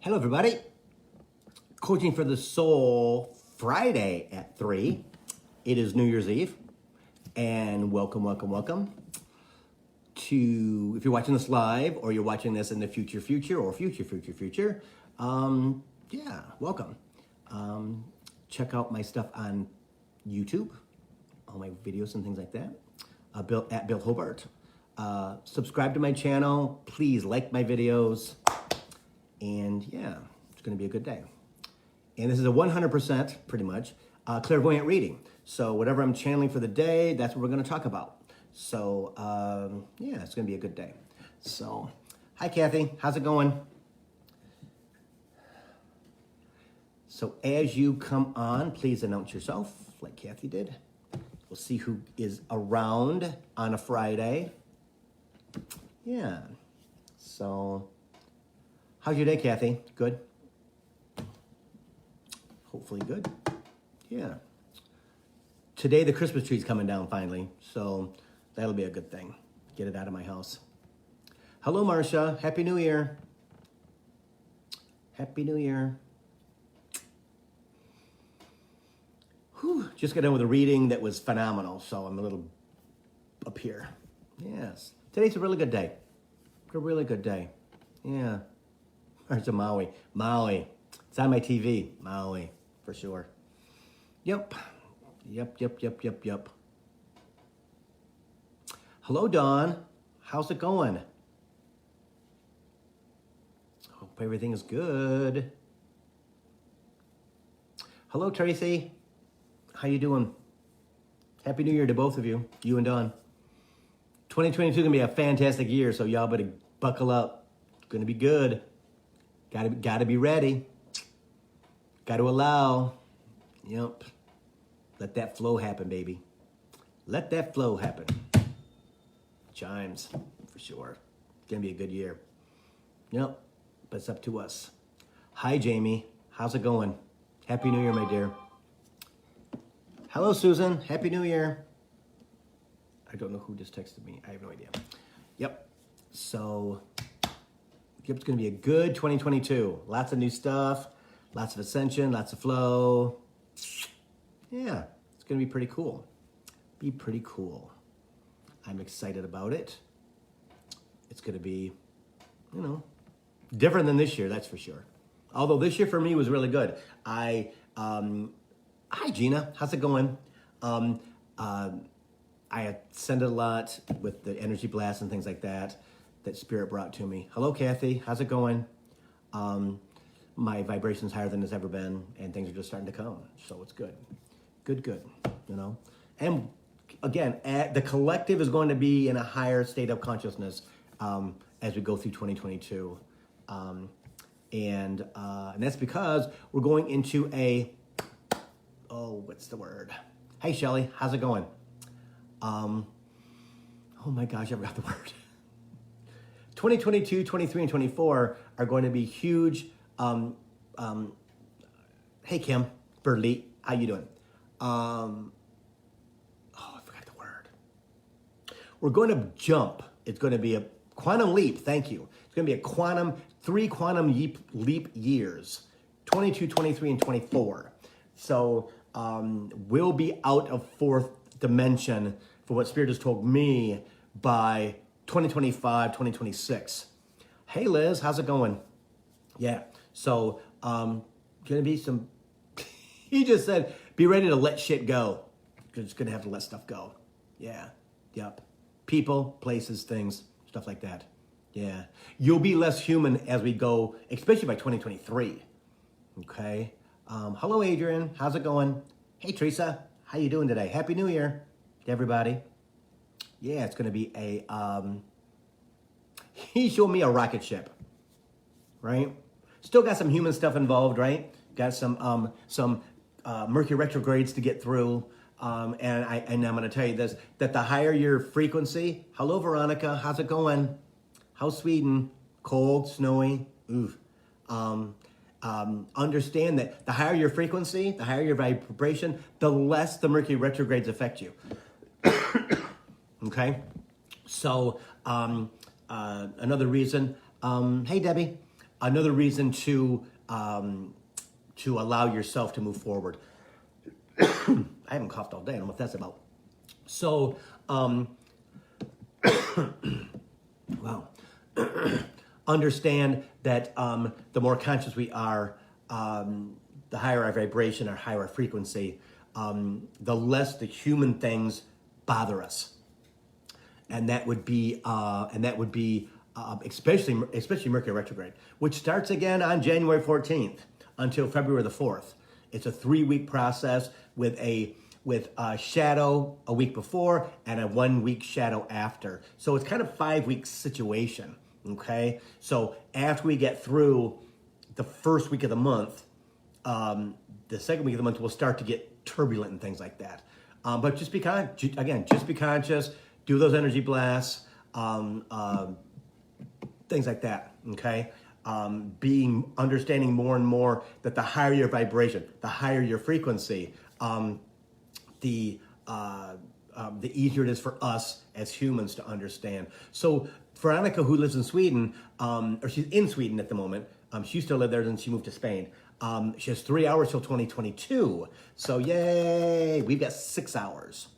Hello, everybody. Coaching for the Soul Friday at 3. It is New Year's Eve. And welcome to, if you're watching this live or you're watching this in the future, yeah, welcome. Check out my stuff on YouTube, all my videos and things like that, at Bill Hobart. Subscribe to my channel. Please like my videos. And yeah, it's going to be a good day. And this is a 100%, pretty much, clairvoyant reading. So whatever I'm channeling for the day, that's what we're going to talk about. So yeah, it's going to be a good day. So, hi Kathy, how's it going? So as you come on, please announce yourself, like Kathy did. We'll see who is around on a Friday. Yeah, so how's your day, Kathy? Good? Hopefully good. Yeah. Today, the Christmas tree's coming down finally, so that'll be a good thing. Get it out of my house. Hello, Marcia. Happy New Year. Happy New Year. Whew. Just got done with a reading that was phenomenal, so I'm a little up here. Yes. Today's a really good day. A really good day. Yeah. There's a Maui. Maui. It's on my TV. Maui, for sure. Yep. Hello, Dawn. How's it going? Hope everything is good. Hello, Tracy. How you doing? Happy New Year to both of you, you and Dawn. 2022 is going to be a fantastic year, so y'all better buckle up. It's going to be good. Gotta be ready. Gotta allow. Yep. Let that flow happen, baby. Let that flow happen. Chimes, for sure. It's gonna be a good year. Yep. But it's up to us. Hi, Jamie. How's it going? Happy New Year, my dear. Hello, Susan. Happy New Year. I don't know who just texted me. I have no idea. Yep. So, it's going to be a good 2022. Lots of new stuff, lots of ascension, lots of flow. Yeah, it's going to be pretty cool. Be pretty cool. I'm excited about it. It's going to be, different than this year, that's for sure. Although this year for me was really good. Hi Gina, how's it going? I ascended a lot with the energy blast and things like that Spirit brought to me. Hello, Kathy. How's it going? My vibration's higher than it's ever been, and things are just starting to come. So it's good. Good. And again, the collective is going to be in a higher state of consciousness as we go through 2022. And that's because we're going into what's the word? Hey, Shelly. How's it going? Oh my gosh, I forgot the word. 2022, 23, and 24 are going to be huge. Hey, Kim Birdley, how you doing? I forgot the word. We're going to jump. It's going to be a quantum leap. Thank you. It's going to be three quantum leap years, 22, 23, and 24. So we'll be out of fourth dimension for what Spirit has told me by 2025, 2026. Hey, Liz, how's it going? Yeah, so gonna be some, he just said, be ready to let shit go. You're just gonna have to let stuff go. Yeah, yep. People, places, things, stuff like that. Yeah, you'll be less human as we go, especially by 2023. Okay, hello, Adrian, how's it going? Hey, Teresa, how you doing today? Happy New Year to everybody. Yeah, it's going to be he showed me a rocket ship, right? Still got some human stuff involved, right? Got some Mercury retrogrades to get through. And I'm going to tell you this, that the higher your frequency, hello, Veronica, how's it going? How's Sweden? Cold, snowy, oof. Understand that the higher your frequency, the higher your vibration, the less the Mercury retrogrades affect you. Okay, so another reason, hey Debbie, another reason to allow yourself to move forward. I haven't coughed all day. I don't know what that's about. So, wow. Understand that the more conscious we are, the higher our vibration, our higher our frequency, the less the human things bother us. And that would be especially Mercury retrograde, which starts again on January 14th until February the 4th. It's a 3-week process with a shadow a week before and a 1-week shadow after. So it's kind of 5-week situation. Okay, so after we get through the first week of the month, the second week of the month will start to get turbulent and things like that. But just be conscious. Do those energy blasts, things like that. Okay, understanding more and more that the higher your vibration, the higher your frequency, the easier it is for us as humans to understand. So for Annika, who lives in Sweden, or she's in Sweden at the moment, she used to live there, then she moved to Spain. She has 3 hours till 2022. So yay, we've got 6 hours.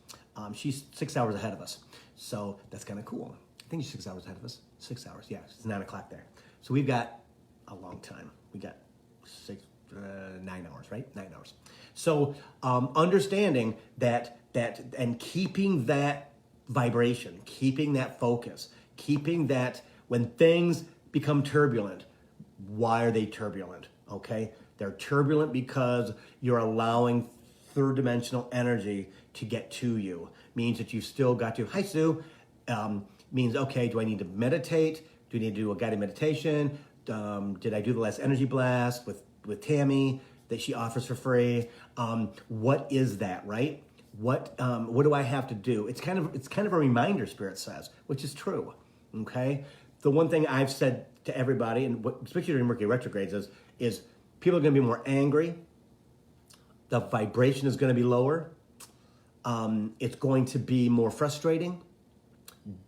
She's 6 hours ahead of us. So that's kind of cool. I think she's 6 hours ahead of us. 6 hours, yeah, it's 9 o'clock there. So we've got a long time. We got 9 hours, right? 9 hours. So understanding that and keeping that vibration, keeping that focus, keeping that when things become turbulent, why are they turbulent? Okay, they're turbulent because you're allowing third dimensional energy to get to you. Means that you've still got to, hi Sue, means, okay, do I need to meditate? Do I need to do a guided meditation? Did I do the last energy blast with Tammy that she offers for free? What is that, right? What do I have to do? It's kind of a reminder, Spirit says, which is true. Okay, the one thing I've said to everybody, and especially during Mercury retrogrades, is people are going to be more angry. The vibration is going to be lower. It's going to be more frustrating.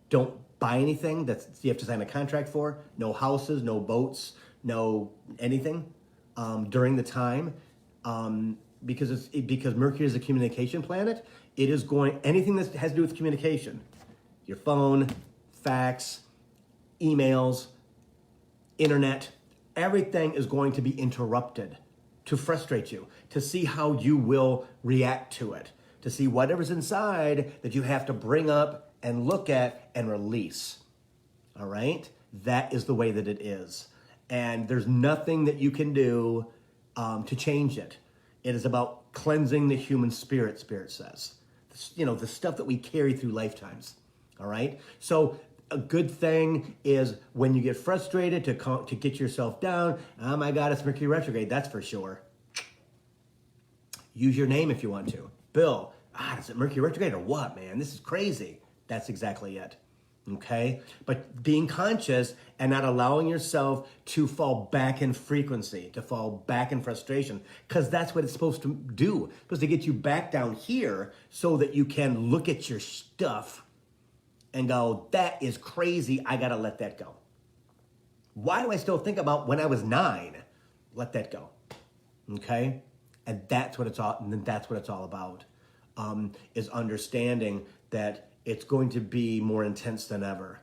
Don't buy anything that you have to sign a contract for. No houses, no boats, no anything during the time. Because Mercury is a communication planet, it is going, anything that has to do with communication, your phone, fax, emails, internet, everything is going to be interrupted to frustrate you, to see how you will react to it, to see whatever's inside that you have to bring up and look at and release. All right? That is the way that it is. And there's nothing that you can do to change it. It is about cleansing the human spirit, Spirit says. You know, the stuff that we carry through lifetimes. All right? So a good thing is when you get frustrated to get yourself down, oh my God, it's Mercury retrograde, that's for sure. Use your name if you want to. Bill, is it Mercury retrograde or what, man? This is crazy. That's exactly it. Okay? But being conscious and not allowing yourself to fall back in frequency, to fall back in frustration, because that's what it's supposed to do. It's supposed to get you back down here so that you can look at your stuff and go, that is crazy, I gotta let that go. Why do I still think about when I was 9? Let that go. Okay? And that's what it's all about. Is understanding that it's going to be more intense than ever.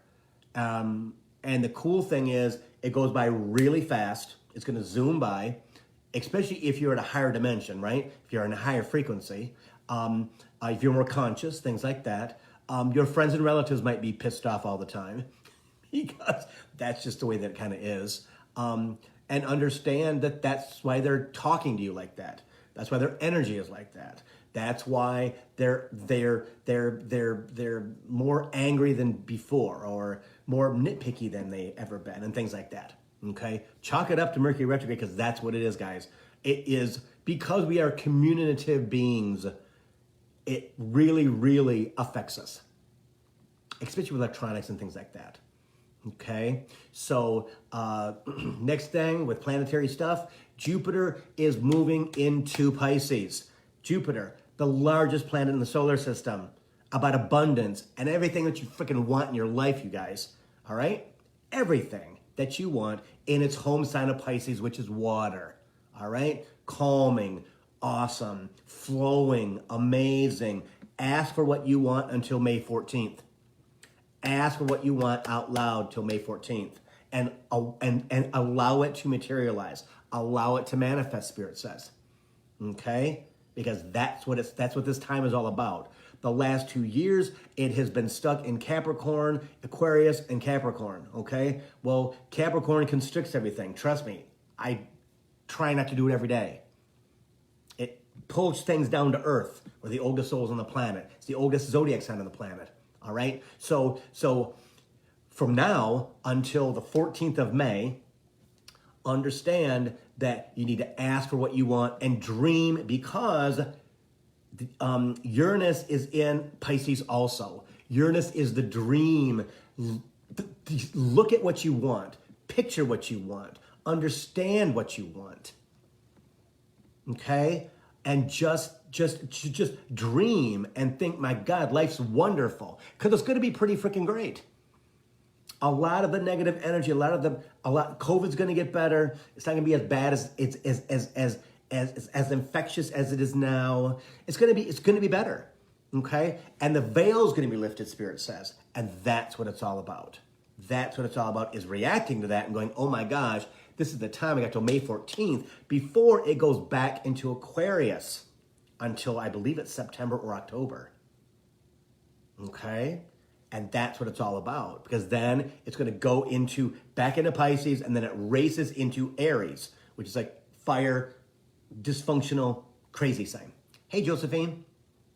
And the cool thing is it goes by really fast. It's going to zoom by, especially if you're at a higher dimension, right? If you're in a higher frequency, if you're more conscious, things like that. Your friends and relatives might be pissed off all the time because that's just the way that it kind of is. And understand that that's why they're talking to you like that. That's why their energy is like that. That's why they're more angry than before, or more nitpicky than they ever been, and things like that. Okay, chalk it up to Mercury retrograde because that's what it is, guys. It is because we are communicative beings. It really, really affects us, especially with electronics and things like that. Okay, so next thing with planetary stuff, Jupiter is moving into Pisces. Jupiter, the largest planet in the solar system, about abundance and everything that you freaking want in your life, you guys. All right? Everything that you want in its home sign of Pisces, which is water. All right? Calming, awesome, flowing, amazing. Ask for what you want until May 14th. Ask for what you want out loud till May 14th. And allow it to materialize. Allow it to manifest, Spirit says. Okay? Because that's what this time is all about. The last 2 years, it has been stuck in Capricorn, Aquarius, and Capricorn. Okay? Well, Capricorn constricts everything. Trust me. I try not to do it every day. It pulls things down to earth. We're the oldest souls on the planet. It's the oldest zodiac sign on the planet. All right? So from now until the 14th of May, understand that you need to ask for what you want and dream, because Uranus is in Pisces also. Uranus is the dream. Look at what you want. Picture what you want. Understand what you want. Okay? And just dream and think, my God, life's wonderful. Because it's going to be pretty freaking great. A lot of the negative energy, COVID's going to get better. It's not going to be as bad as infectious as it is now. It's going to be better. Okay? And the veil's going to be lifted, Spirit says. And that's what it's all about. That's what it's all about, is reacting to that and going, oh my gosh, this is the time. I got till May 14th before it goes back into Aquarius until I believe it's September or October. Okay? And that's what it's all about, because then it's going to go back into Pisces, and then it races into Aries, which is like fire, dysfunctional, crazy sign. Hey, Josephine.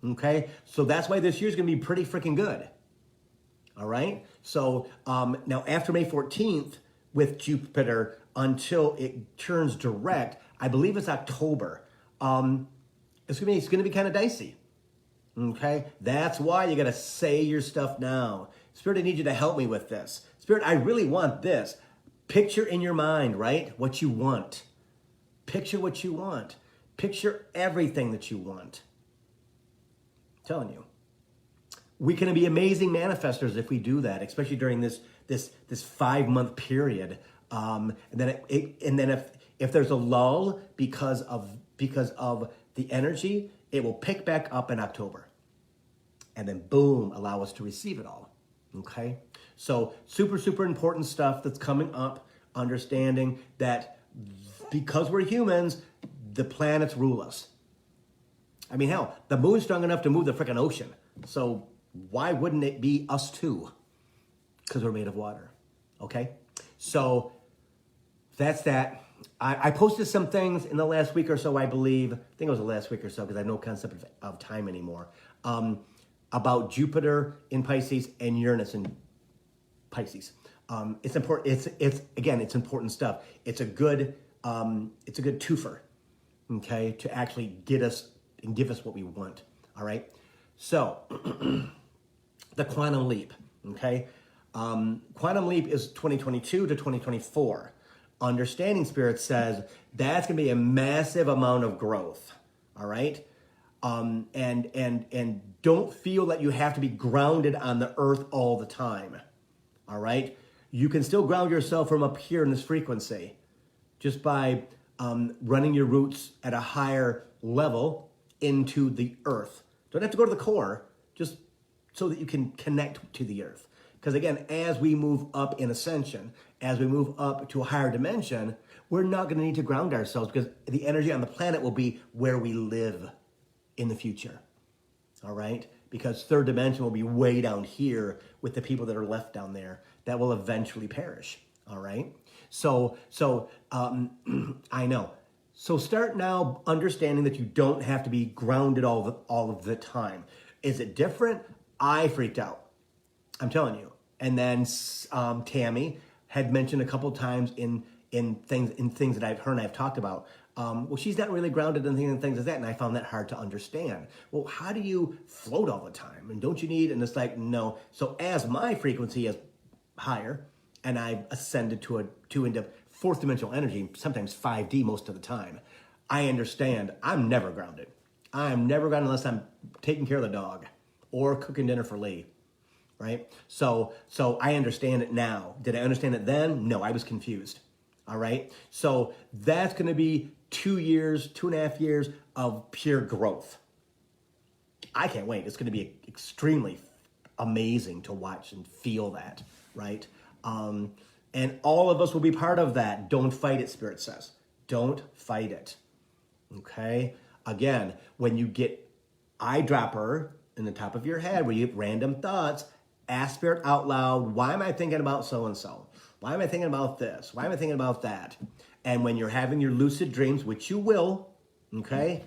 Okay? So that's why this year's going to be pretty freaking good. All right? So now after May 14th with Jupiter until it turns direct, I believe it's October, it's going to be kind of dicey. Okay? That's why you got to say your stuff now. Spirit, I need you to help me with this. Spirit, I really want this. Picture in your mind, right? What you want. Picture what you want. Picture everything that you want. I'm telling you. We can be amazing manifestors if we do that, especially during this 5-month period. And then if there's a lull because of the energy, it will pick back up in October. And then boom, allow us to receive it all. Okay? So super, super important stuff that's coming up. Understanding that because we're humans, the planets rule us. I mean, hell, the moon's strong enough to move the freaking ocean. So why wouldn't it be us too? Because we're made of water. Okay? So that's that. I posted some things in the last week or so, I believe. I think it was the last week or so, because I have no concept of time anymore. About Jupiter in Pisces and Uranus in Pisces. It's important. It's important stuff. It's a good twofer, okay, to actually get us and give us what we want. All right. So the quantum leap. Okay. Quantum leap is 2022 to 2024. Understanding, Spirit says that's going to be a massive amount of growth. All right. And don't feel that you have to be grounded on the earth all the time. All right. You can still ground yourself from up here in this frequency just by running your roots at a higher level into the earth. Don't have to go to the core, just so that you can connect to the earth. Because again, as we move up in ascension, as we move up to a higher dimension, we're not going to need to ground ourselves, because the energy on the planet will be where we live in the future. All right? Because third dimension will be way down here with the people that are left down there that will eventually perish. All right? So I know. So start now understanding that you don't have to be grounded all of the time. Is it different? I freaked out. I'm telling you. And then Tammy had mentioned a couple times in things that I've heard and I've talked about. Well, she's not really grounded in things like that, and I found that hard to understand. Well, how do you float all the time? And don't you need? And it's like, no. So as my frequency is higher, and I've ascended into fourth dimensional energy, sometimes 5D most of the time, I understand I'm never grounded. I'm never grounded unless I'm taking care of the dog or cooking dinner for Lee. Right? So I understand it now. Did I understand it then? No, I was confused. All right. So that's going to be 2 years, 2.5 years of pure growth. I can't wait. It's going to be extremely amazing to watch and feel that, right? And all of us will be part of that. Don't fight it, Spirit says. Don't fight it. Okay? Again, when you get eyedropper in the top of your head, where you get random thoughts, ask Spirit out loud, why am I thinking about so-and-so? Why am I thinking about this? Why am I thinking about that? And when you're having your lucid dreams, which you will, okay,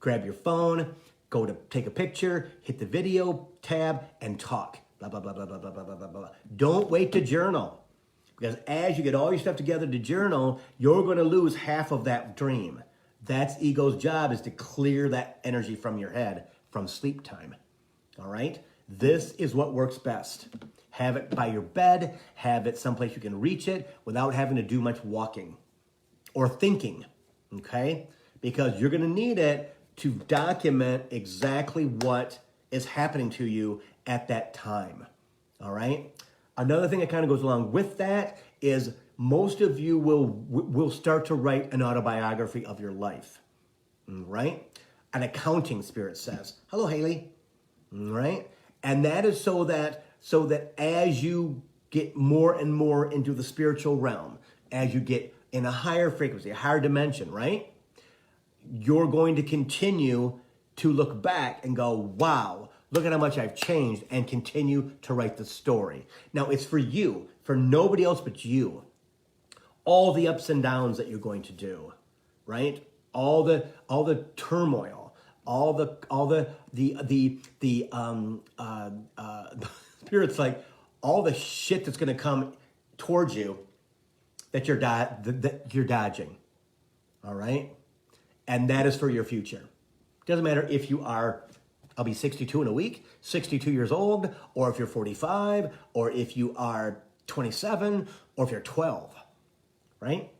grab your phone, go to take a picture, hit the video tab, and talk. Blah, blah, blah, blah, blah, blah, blah, blah, blah. Don't wait to journal. Because as you get all your stuff together to journal, you're going to lose half of that dream. That's ego's job, is to clear that energy from your head from sleep time. All right? This is what works best. Have it by your bed. Have it someplace you can reach it without having to do much walking or thinking. Okay? Because you're going to need it to document exactly what is happening to you at that time. All right? Another thing that kind of goes along with that is most of you will start to write an autobiography of your life, right? An accounting, Spirit says. Hello, Haley, right? And that is so that as you get more and more into the spiritual realm, as you get in a higher frequency, a higher dimension, right? You're going to continue to look back and go, wow, look at how much I've changed, and continue to write the story. Now, it's for you, for nobody else but you. All the ups and downs that you're going to do, right? All the turmoil, all the Spirit's like, all the shit that's going to come towards you that you're dodging. All right? And that is for your future. Doesn't matter if you are, I'll be 62 in a week, 62 years old, or if you're 45, or if you are 27, or if you're 12, right?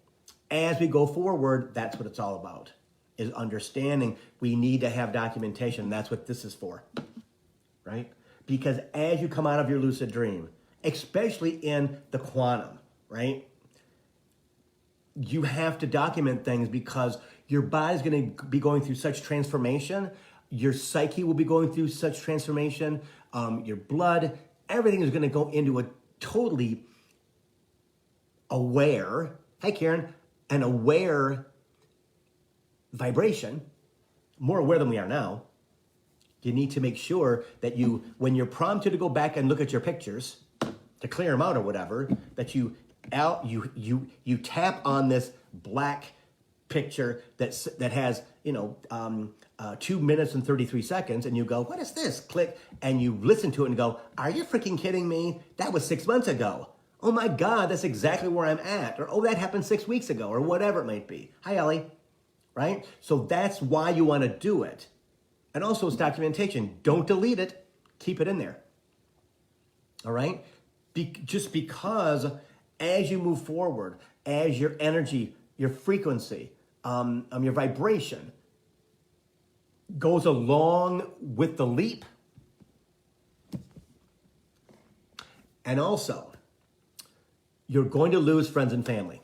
As we go forward, that's what it's all about, is understanding we need to have documentation. That's what this is for, right? Because as you come out of your lucid dream, especially in the quantum, right? You have to document things because your body's going to be going through such transformation. Your psyche will be going through such transformation. Your blood, everything is going to go into a totally aware, hi Karen, an aware vibration, more aware than we are now. You need to make sure that you, when you're prompted to go back and look at your pictures, to clear them out or whatever, that you tap on this black picture that has 2 minutes and 33 seconds, and you go, what is this? Click, and you listen to it and go, are you freaking kidding me? That was 6 months ago. Oh my God, that's exactly where I'm at. Or, oh, that happened 6 weeks ago, or whatever it might be. Hi, Ellie. Right? So that's why you want to do it. And also it's documentation. Don't delete it. Keep it in there. All right? Just because as you move forward, as your energy, your frequency, your vibration goes along with the leap, and also you're going to lose friends and family.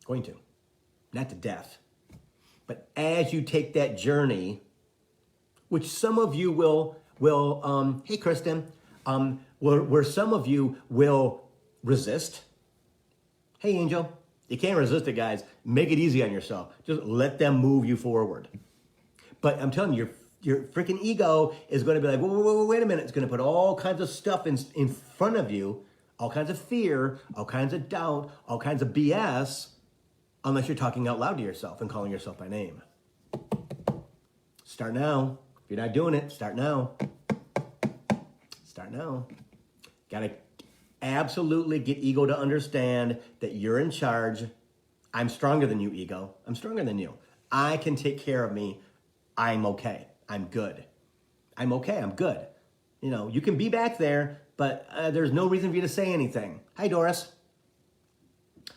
Going to. Not to death. But as you take that journey, which some of you will hey Kristen, where some of you will resist. Hey Angel, you can't resist it, guys. Make it easy on yourself. Just let them move you forward. But I'm telling you, your freaking ego is going to be like, wait a minute. It's going to put all kinds of stuff in front of you, all kinds of fear, all kinds of doubt, all kinds of BS, unless you're talking out loud to yourself and calling yourself by name. Start now. If you're not doing it, start now. Start now. Got to absolutely get ego to understand that you're in charge. I'm stronger than you, ego. I'm stronger than you. I can take care of me. I'm okay. I'm good. I'm okay. I'm good. You can be back there, but there's no reason for you to say anything. Hi, Doris.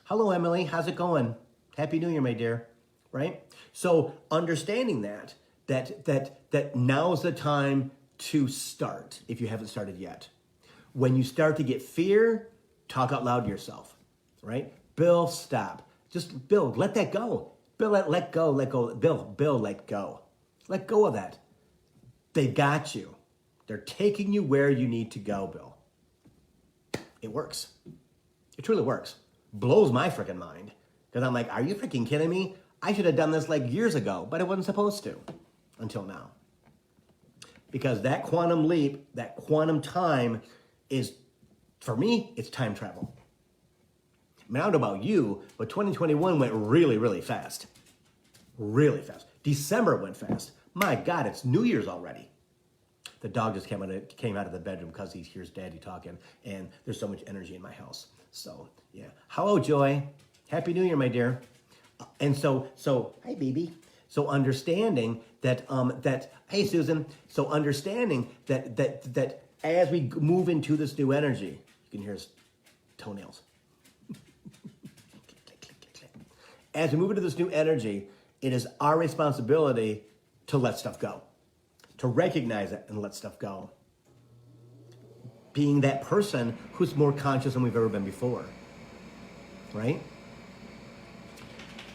Hello, Emily. How's it going? Happy New Year, my dear. Right? So understanding that now's the time to start if you haven't started yet. When you start to get fear, talk out loud to yourself, right? Bill, stop. Just, Bill, let that go. Bill, let go. Bill, let go. Let go of that. They got you. They're taking you where you need to go, Bill. It works. It truly works. Blows my freaking mind. Because I'm like, are you freaking kidding me? I should have done this like years ago, but I wasn't supposed to until now. Because that quantum leap, that quantum time is, for me, it's time travel. I mean, I don't know about you, but 2021 went really, really fast. Really fast. December went fast. My God, it's New Year's already. The dog just came out of the bedroom because he hears Daddy talking, and there's so much energy in my house. So, yeah. Hello, Joy. Happy New Year, my dear. And so, hi, baby. So understanding that, hey, Susan. So understanding that as we move into this new energy, you can hear his toenails. As we move into this new energy, it is our responsibility to let stuff go, to recognize it and let stuff go. Being that person who's more conscious than we've ever been before, right?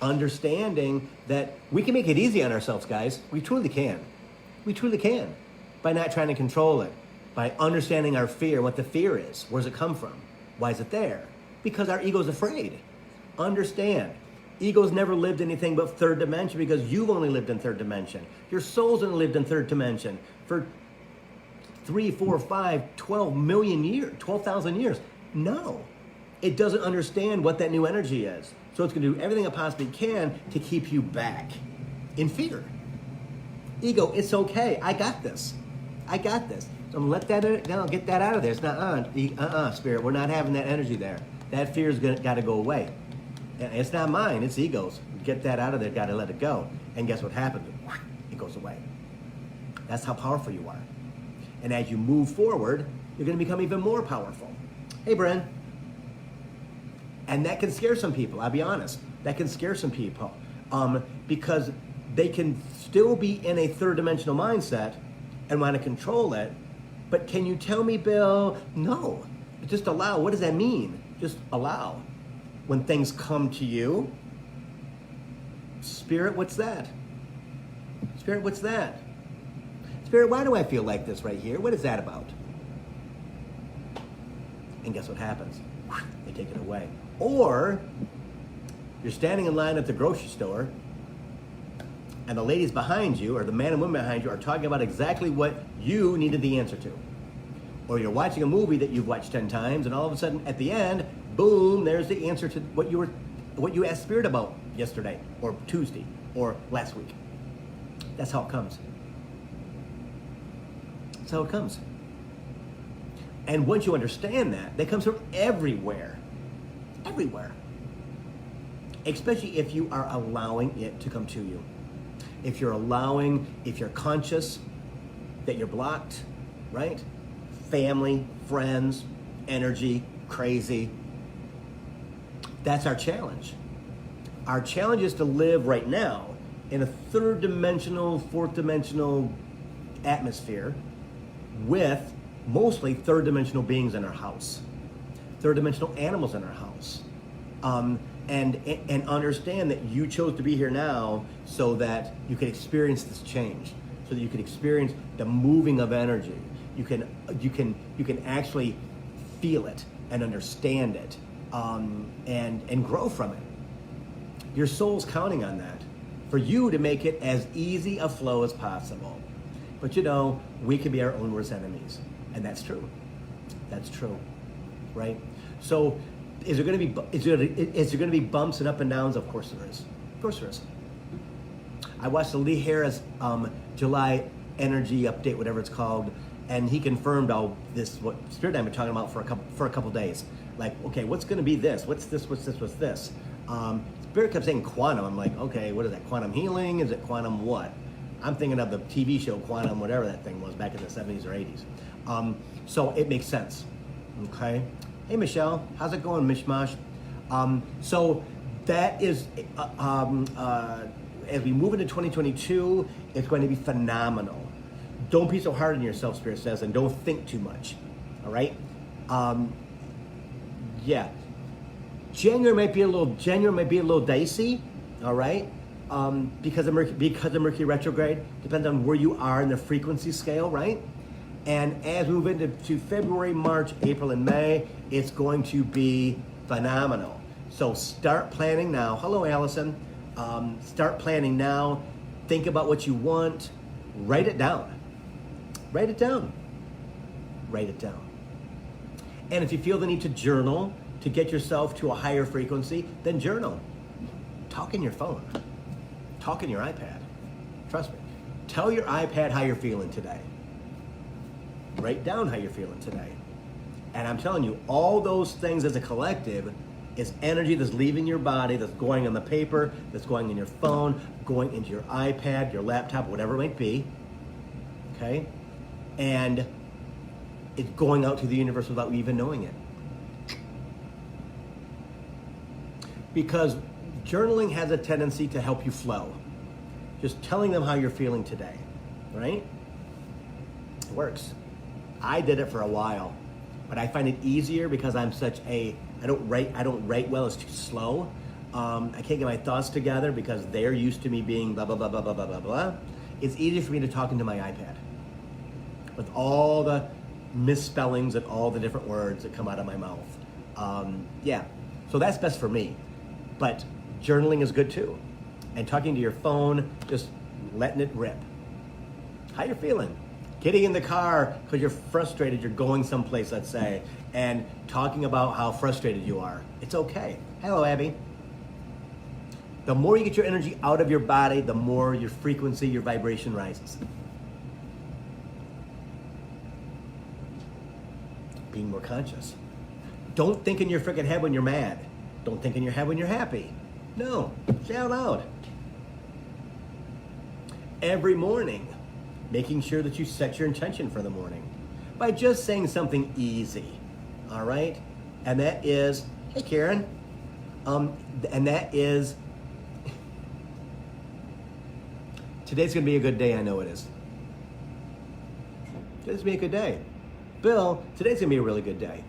Understanding that we can make it easy on ourselves, guys. We truly can. We truly can. By not trying to control it, by understanding our fear, what the fear is. Where does it come from? Why is it there? Because our ego's afraid. Understand. Ego's never lived anything but third dimension because you've only lived in third dimension. Your soul's only lived in third dimension for 3, 4, 5, 12 million years, 12,000 years. No, it doesn't understand what that new energy is. So it's going to do everything it possibly can to keep you back in fear. Ego, it's okay. I got this. I got this. So let that, no, get that out of there. It's not, spirit. We're not having that energy there. That fear's got to go away. And it's not mine. It's ego's. Get that out of there. Got to let it go. And guess what happens? It goes away. That's how powerful you are. And as you move forward, you're going to become even more powerful. Hey, Bren. And that can scare some people, I'll be honest. That can scare some people because they can still be in a third dimensional mindset and want to control it. But can you tell me, Bill? No. Just allow. What does that mean? Just allow. When things come to you, Spirit, what's that? Spirit, what's that? Spirit, why do I feel like this right here? What is that about? And guess what happens? They take it away. Or you're standing in line at the grocery store and the ladies behind you or the man and woman behind you are talking about exactly what you needed the answer to. Or you're watching a movie that you've watched 10 times and all of a sudden at the end, boom, there's the answer to what you asked Spirit about yesterday or Tuesday or last week. That's how it comes. That's how it comes. And once you understand that comes from everywhere. Everywhere. Especially if you are allowing it to come to you. If you're conscious that you're blocked, right? Family, friends, energy, crazy. That's our challenge. Our challenge is to live right now in a third dimensional, fourth dimensional atmosphere with mostly third dimensional beings in our house, third dimensional animals in our house, and understand that you chose to be here now so that you can experience this change, so that you can experience the moving of energy. You can actually feel it and understand it, and grow from it. Your soul's counting on that for you to make it as easy a flow as possible. But we can be our own worst enemies. And that's true. That's true, right? So, is there going to be bumps and up and downs? Of course there is. Of course there is. I watched the Lee Harris July energy update, whatever it's called, and he confirmed all this what Spirit and I have been talking about for a couple days. Like, okay, what's going to be this? What's this? What's this? What's this? Spirit kept saying quantum. I'm like, okay, what is that? Quantum healing? Is it quantum what? I'm thinking of the TV show Quantum, whatever that thing was back in the 70s or 80s. So it makes sense, okay? Hey, Michelle, how's it going, Mishmash? So that is, as we move into 2022, it's going to be phenomenal. Don't be so hard on yourself, Spirit says, and don't think too much, all right? Yeah. January might be a little dicey, all right? Because of Mercury retrograde, depends on where you are in the frequency scale, right? And as we move into February, March, April, and May, it's going to be phenomenal. So start planning now. Hello, Allison. Start planning now. Think about what you want. Write it down. Write it down. Write it down. And if you feel the need to journal to get yourself to a higher frequency, then journal. Talk in your phone. Talk in your iPad. Trust me. Tell your iPad how you're feeling today. Write down how you're feeling today. And I'm telling you, all those things as a collective is energy that's leaving your body, that's going on the paper, that's going in your phone, going into your iPad, your laptop, whatever it might be. Okay? And it's going out to the universe without you even knowing it. Because journaling has a tendency to help you flow. Just telling them how you're feeling today, right? It works. I did it for a while, but I find it easier because I'm I don't write well, it's too slow. I can't get my thoughts together because they're used to me being blah, blah, blah, blah, blah, blah, blah, blah. It's easier for me to talk into my iPad with all the misspellings and all the different words that come out of my mouth. Yeah, so that's best for me. But journaling is good too. And talking to your phone, just letting it rip. How you feeling? Getting in the car because you're frustrated, you're going someplace, let's say, and talking about how frustrated you are. It's okay. Hello, Abby. The more you get your energy out of your body, the more your frequency, your vibration rises. Being more conscious. Don't think in your freaking head when you're mad. Don't think in your head when you're happy. No, say out loud. Every morning, making sure that you set your intention for the morning by just saying something easy, all right? And that is, hey Karen, and that is, today's gonna be a good day, I know it is. Today's gonna be a good day. Bill, today's gonna be a really good day.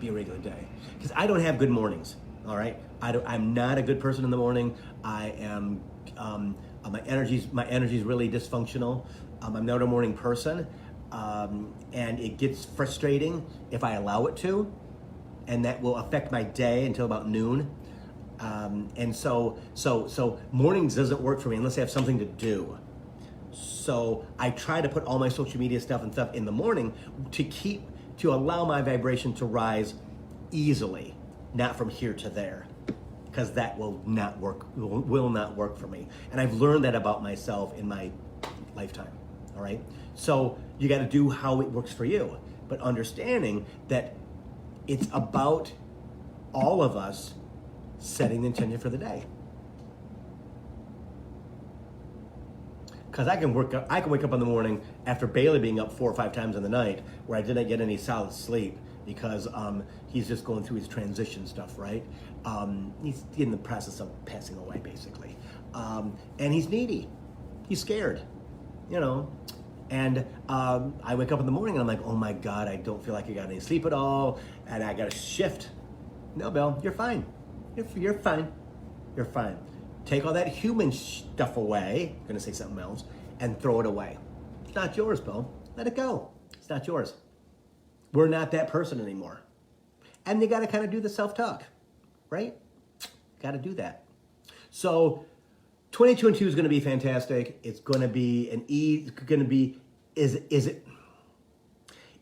Be a regular day. Because I don't have good mornings, all right? I'm not a good person in the morning. I am, my energy's really dysfunctional. I'm not a morning person. And it gets frustrating if I allow it to, and that will affect my day until about noon. And so mornings doesn't work for me unless I have something to do. So I try to put all my social media stuff and stuff in the morning to allow my vibration to rise easily, not from here to there, because that will not work for me. And I've learned that about myself in my lifetime, all right? So you got to do how it works for you, but understanding that it's about all of us setting the intention for the day. Because I can wake up in the morning after Bailey being up 4 or 5 times in the night where I didn't get any solid sleep because he's just going through his transition stuff, right? He's in the process of passing away, basically. And he's needy. He's scared, you know? And I wake up in the morning and I'm like, oh my God, I don't feel like I got any sleep at all. And I got to shift. No, Bill, you're fine. You're fine. You're fine. Take all that human stuff away, I'm gonna say something else, and throw it away. It's not yours, Bill. Let it go. It's not yours. We're not that person anymore. And you gotta kind of do the self-talk, right? Gotta do that. So 22 and 2 is gonna be fantastic. It's gonna be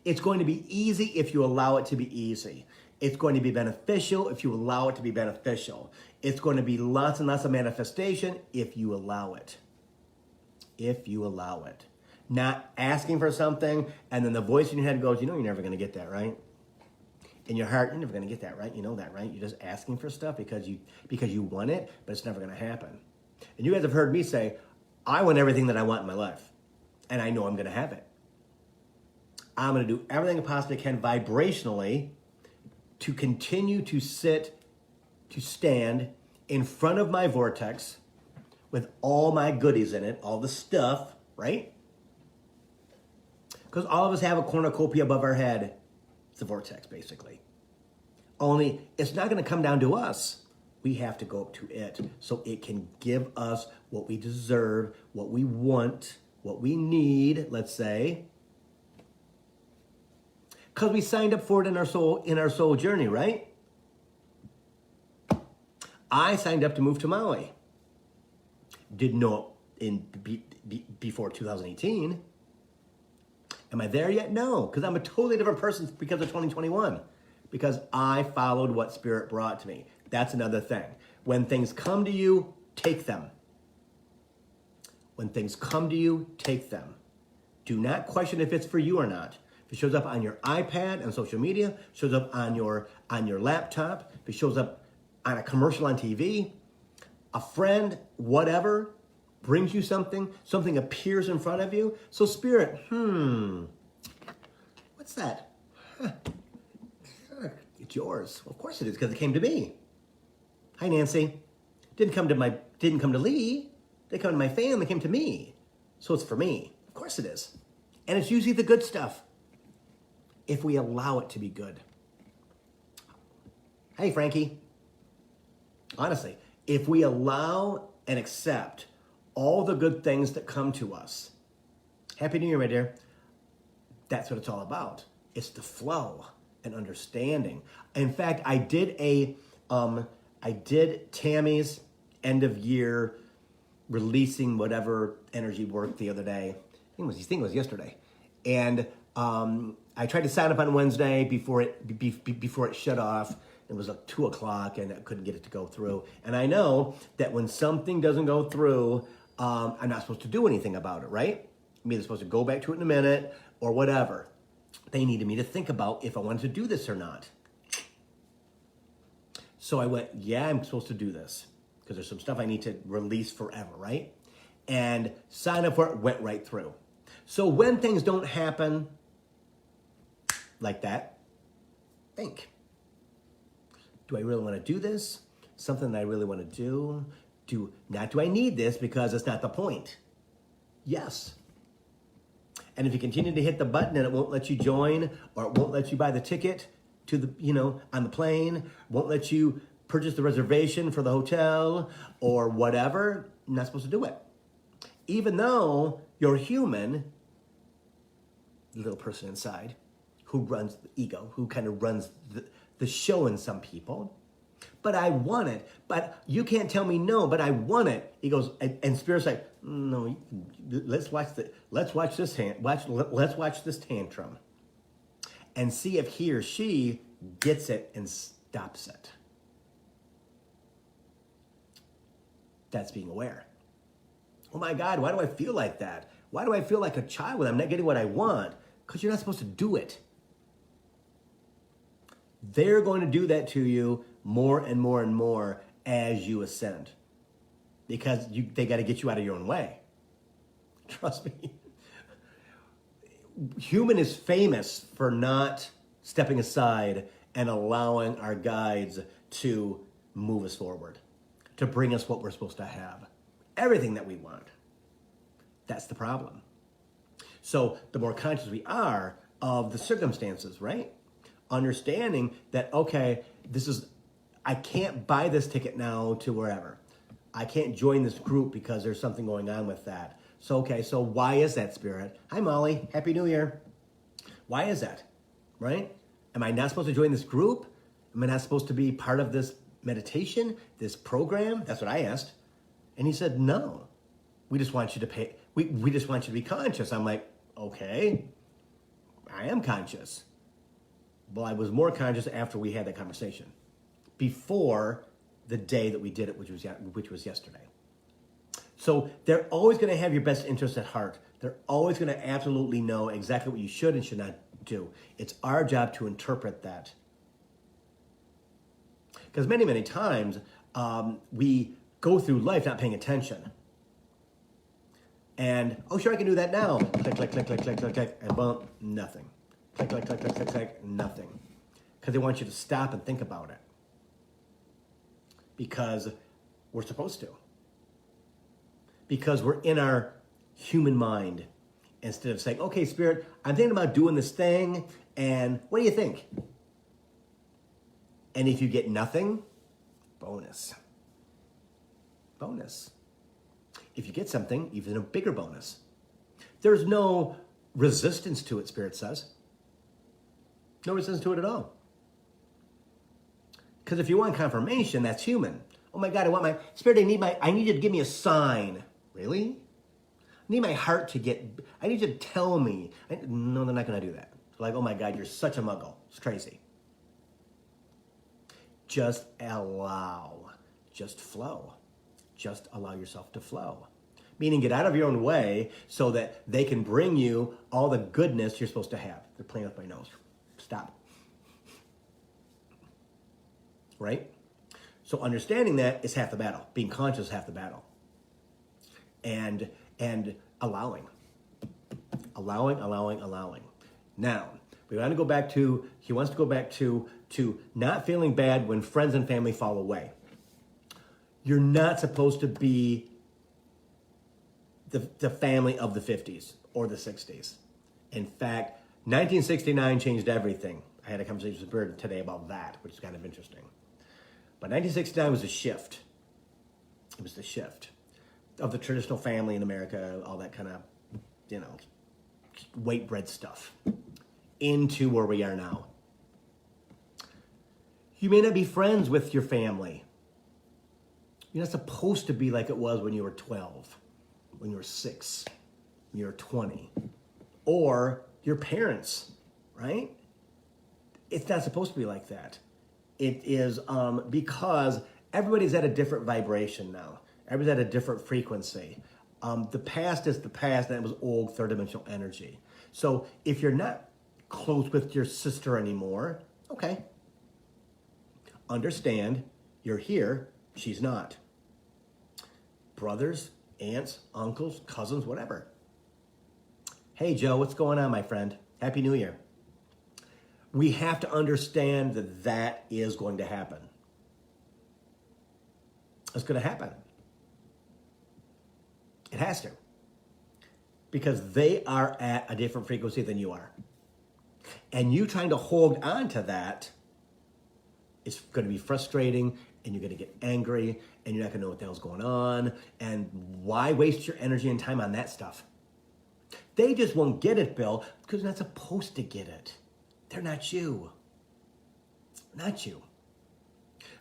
it's going to be easy if you allow it to be easy. It's going to be beneficial if you allow it to be beneficial. It's going to be lots and lots of manifestation if you allow it. If you allow it. Not asking for something and then the voice in your head goes, you know you're never going to get that, right? In your heart, you're never going to get that, right? You know that, right? You're just asking for stuff because you want it, but it's never going to happen. And you guys have heard me say, I want everything that I want in my life. And I know I'm going to have it. I'm going to do everything I possibly can vibrationally to continue to stand in front of my vortex with all my goodies in it, all the stuff, right? Because all of us have a cornucopia above our head. It's a vortex, basically. Only it's not going to come down to us. We have to go up to it so it can give us what we deserve, what we want, what we need, let's say. Because we signed up for it in our soul journey, right? I signed up to move to Maui. Didn't know before 2018. Am I there yet? No, because I'm a totally different person because of 2021. Because I followed what Spirit brought to me. That's another thing. When things come to you, take them. When things come to you, take them. Do not question if it's for you or not. If it shows up on your iPad and social media, shows up on your laptop, if it shows up on a commercial on TV, a friend, whatever, brings you something appears in front of you. So Spirit, what's that? Huh. It's yours. Well, of course it is, because it came to me. Hi, Nancy. Didn't come to Lee. They come to my family. They came to me. So it's for me. Of course it is. And it's usually the good stuff, if we allow it to be good. Hey, Frankie. Honestly, if we allow and accept all the good things that come to us, Happy New Year, my dear. That's what it's all about. It's the flow and understanding. In fact, I did Tammy's end of year releasing whatever energy work the other day. I think it was yesterday. And I tried to sign up on Wednesday before it shut off. It was like 2:00 and I couldn't get it to go through. And I know that when something doesn't go through, I'm not supposed to do anything about it, right? I'm either supposed to go back to it in a minute or whatever. They needed me to think about if I wanted to do this or not. So I went, yeah, I'm supposed to do this because there's some stuff I need to release forever, right? And sign up for it, went right through. So when things don't happen like that, think. Do I really want to do this? Something that I really want to do? Do I need this because it's not the point? Yes. And if you continue to hit the button and it won't let you join, or it won't let you buy the ticket to the, on the plane, won't let you purchase the reservation for the hotel or whatever, you're not supposed to do it. Even though you're human, the little person inside who runs the ego, who kind of runs the show in some people. But I want it. But you can't tell me no, but I want it. He goes, and Spirit's like, no, let's watch this tantrum and see if he or she gets it and stops it. That's being aware. Oh my God, why do I feel like that? Why do I feel like a child when I'm not getting what I want? Because you're not supposed to do it. They're going to do that to you more and more and more as you ascend. Because they got to get you out of your own way. Trust me. Human is famous for not stepping aside and allowing our guides to move us forward, to bring us what we're supposed to have. Everything that we want. That's the problem. So the more conscious we are of the circumstances, right? Understanding that, okay, I can't buy this ticket now to wherever. I can't join this group because there's something going on with that. So, okay, so why is that, Spirit? Hi, Molly. Happy New Year. Why is that, right? Am I not supposed to join this group? Am I not supposed to be part of this meditation, this program? That's what I asked. And he said, no. We just want you to pay. We just want you to be conscious. I'm like, okay, I am conscious. Well, I was more conscious after we had that conversation. Before the day that we did it, which was yesterday. So they're always going to have your best interest at heart. They're always going to absolutely know exactly what you should and should not do. It's our job to interpret that. Because many, many times we go through life not paying attention. And, oh, sure, I can do that now. Click, click, click, click, click, click, click, and bump, nothing. Click, click, click, click, click, click, nothing. Because they want you to stop and think about it. Because we're supposed to. Because we're in our human mind. Instead of saying, okay, Spirit, I'm thinking about doing this thing, and what do you think? And if you get nothing, bonus. Bonus. If you get something, even a bigger bonus. There's no resistance to it, Spirit says. No resistance to it at all. Because if you want confirmation, that's human. Oh my God, I want my Spirit, I need you to give me a sign. Really? I need my heart to I need you to tell me. No, they're not going to do that. Like, oh my God, you're such a muggle. It's crazy. Just allow. Just flow. Just allow yourself to flow. Meaning get out of your own way so that they can bring you all the goodness you're supposed to have. They're playing with my nose. Stop. Right? So understanding that is half the battle. Being conscious is half the battle. And allowing. Allowing. Now, we want to go back to, he wants to go back to not feeling bad when friends and family fall away. You're not supposed to be the family of the 50s or the 60s. In fact, 1969 changed everything. I had a conversation with Bird today about that, which is kind of interesting. But 1969 was a shift. It was the shift of the traditional family in America, all that kind of, white bread stuff, into where we are now. You may not be friends with your family. You're not supposed to be like it was when you were 12, when you were 6, when you were 20, or your parents, right? It's not supposed to be like that. It is because everybody's at a different vibration now. Everybody's at a different frequency. The past is the past, and it was old third dimensional energy. So if you're not close with your sister anymore, okay. Understand, you're here, she's not. Brothers, aunts, uncles, cousins, whatever. Hey, Joe, what's going on, my friend? Happy New Year. We have to understand that that is going to happen. It's going to happen. It has to. Because they are at a different frequency than you are. And you trying to hold on to that, it's going to be frustrating, and you're going to get angry, and you're not going to know what the hell's going on. And why waste your energy and time on that stuff? They just won't get it, Bill, because they're not supposed to get it. They're not you. Not you.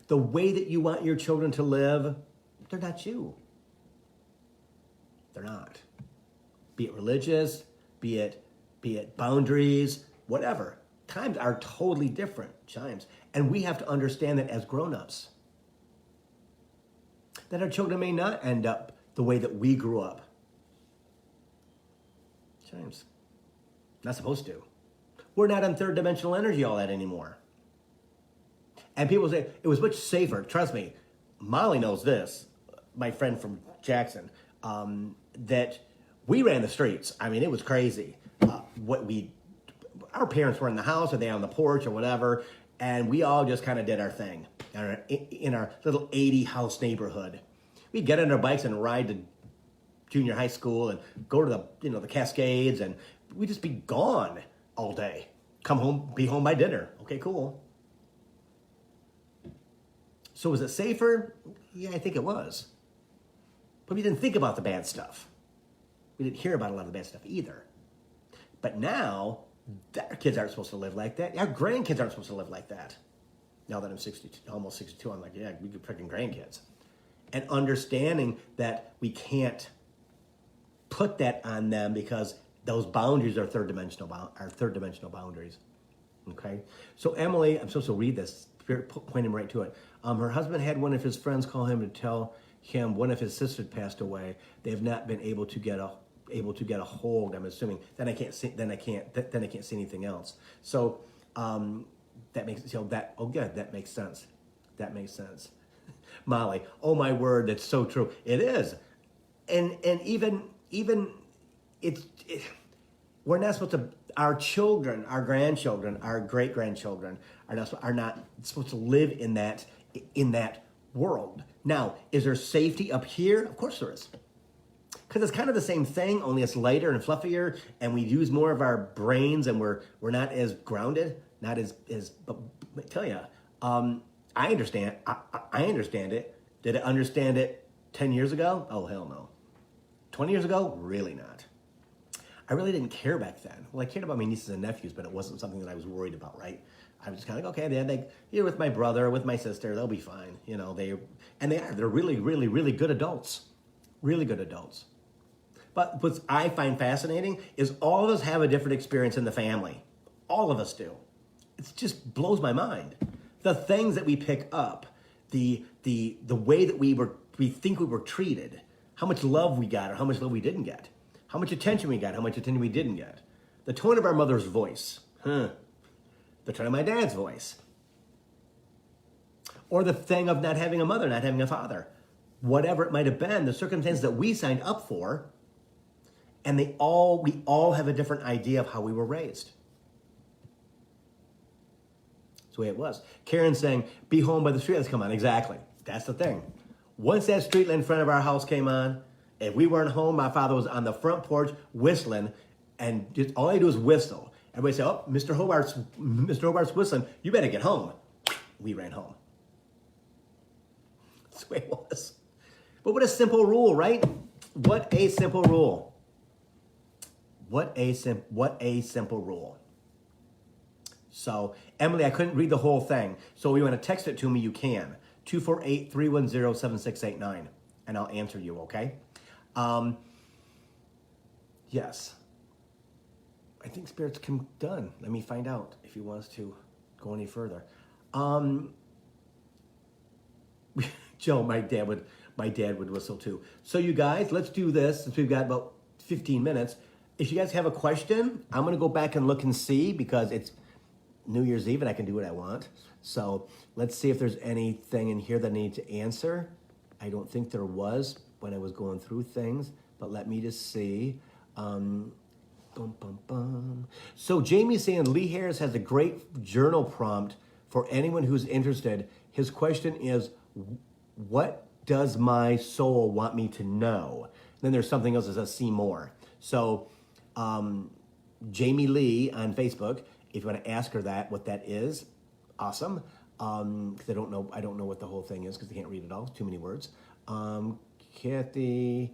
The way that you want your children to live, they're not you. They're not. Be it religious, be it boundaries, whatever. Times are totally different, Chimes. And we have to understand that as grown-ups. That our children may not end up the way that we grew up. Chimes. Not supposed to. We're not on third dimensional energy all that anymore. And people say, it was much safer. Trust me, Molly knows this, my friend from Jackson, that we ran the streets. I mean, it was crazy. Our parents were in the house, or they on the porch or whatever, and we all just kind of did our thing in our little 80 house neighborhood. We'd get on our bikes and ride to junior high school and go to the Cascades, and we'd just be gone all day. Come home, be home by dinner. Okay, cool. So was it safer? Yeah, I think it was. But we didn't think about the bad stuff. We didn't hear about a lot of the bad stuff either. But now, our kids aren't supposed to live like that. Our grandkids aren't supposed to live like that. Now that I'm 62, almost 62, I'm like, yeah, we get freaking grandkids. And understanding that we can't put that on them because those boundaries are third dimensional boundaries. Okay? So Emily, I'm supposed to read this, point him right to it. Her husband had one of his friends call him to tell him one of his sisters passed away. They have not been able to get a hold. I'm assuming. Then I can't see anything else. So that makes that makes sense. That makes sense. Molly, oh my word, that's so true. It is, and even we're not supposed to. Our children, our grandchildren, our great grandchildren are not supposed to live in that world. Now, is there safety up here? Of course there is. Because it's kind of the same thing, only it's lighter and fluffier, and we use more of our brains, and we're not as grounded, not as but I tell you, I understand. I understand it. Did I understand it 10 years ago? Oh, hell no. 20 years ago? Really not. I really didn't care back then. Well, I cared about my nieces and nephews, but it wasn't something that I was worried about, right? I was just kind of like, okay, you're with my brother, with my sister, they'll be fine. You know, they are. They're really, really, really good adults. Really good adults. But what I find fascinating is all of us have a different experience in the family. All of us do. It just blows my mind. The things that we pick up, the way that we think we were treated, how much love we got or how much love we didn't get, how much attention we got, how much attention we didn't get, the tone of our mother's voice, the tone of my dad's voice, or the thing of not having a mother, not having a father, whatever it might have been, the circumstances that we signed up for, and we all have a different idea of how we were raised. That's the way it was. Karen's saying, be home by the streetlights come on. Exactly. That's the thing. Once that streetlight in front of our house came on, if we weren't home, my father was on the front porch whistling, and just all I do is whistle. Everybody say, oh, Mr. Hobart's whistling. You better get home. We ran home. That's the way it was. But what a simple rule, right? What a simple rule. What a simple rule. So, Emily, I couldn't read the whole thing. So if you want to text it to me, you can. 248-310-7689. And I'll answer you, okay? Yes. I think Spirit's done. Let me find out if he wants to go any further. Joe, my dad would whistle too. So you guys, let's do this since we've got about 15 minutes. If you guys have a question, I'm going to go back and look and see because it's New Year's Eve and I can do what I want. So let's see if there's anything in here that I need to answer. I don't think there was when I was going through things, but let me just see. So Jamie's saying Lee Harris has a great journal prompt for anyone who's interested. His question is, what does my soul want me to know? Then there's something else that says see more. So Jamie Lee on Facebook, if you want to ask her what that is, awesome. Because I don't know what the whole thing is because I can't read it all. Too many words. Kathy,